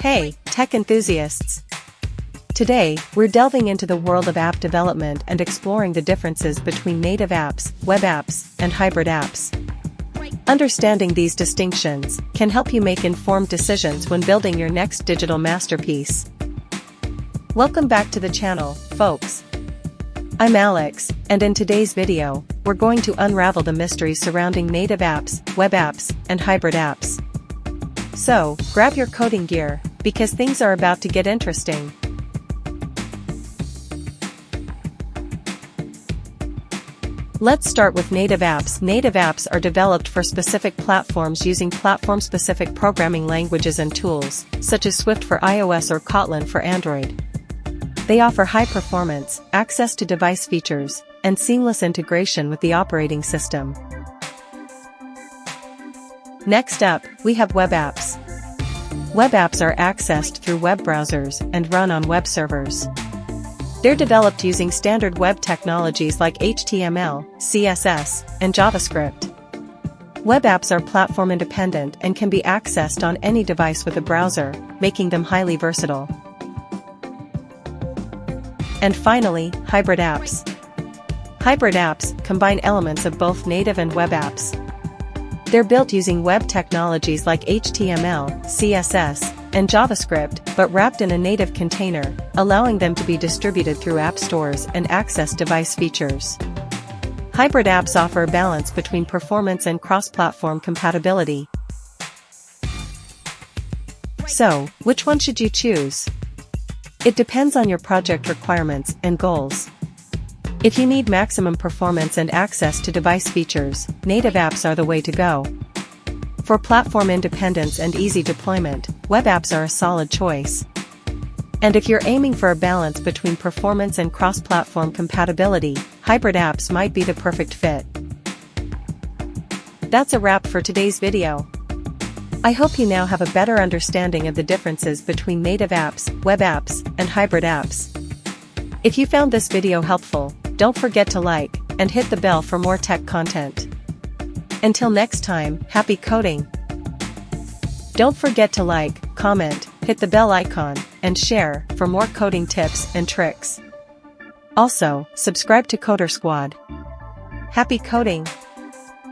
Hey, tech enthusiasts! Today, we're delving into the world of app development and exploring the differences between native apps, web apps, and hybrid apps. Understanding these distinctions can help you make informed decisions when building your next digital masterpiece. Welcome back to the channel, folks. I'm Alex, and in today's video, we're going to unravel the mysteries surrounding native apps, web apps, and hybrid apps. So, grab your coding gear, because things are about to get interesting. Let's start with native apps. Native apps are developed for specific platforms using platform-specific programming languages and tools, such as Swift for iOS or Kotlin for Android. They offer high performance, access to device features, and seamless integration with the operating system. Next up, we have web apps. Web apps are accessed through web browsers and run on web servers. They're developed using standard web technologies like HTML, CSS, and JavaScript. Web apps are platform independent and can be accessed on any device with a browser, making them highly versatile. And finally, hybrid apps. Hybrid apps combine elements of both native and web apps. They're built using web technologies like HTML, CSS, and JavaScript, but wrapped in a native container, allowing them to be distributed through app stores and access device features. Hybrid apps offer a balance between performance and cross-platform compatibility. So, which one should you choose? It depends on your project requirements and goals. If you need maximum performance and access to device features, native apps are the way to go. For platform independence and easy deployment, web apps are a solid choice. And if you're aiming for a balance between performance and cross-platform compatibility, hybrid apps might be the perfect fit. That's a wrap for today's video. I hope you now have a better understanding of the differences between native apps, web apps, and hybrid apps. If you found this video helpful, don't forget to like and hit the bell for more tech content. Until next time, happy coding! Don't forget to like, comment, hit the bell icon, and share for more coding tips and tricks. Also, subscribe to Coder Squad. Happy coding!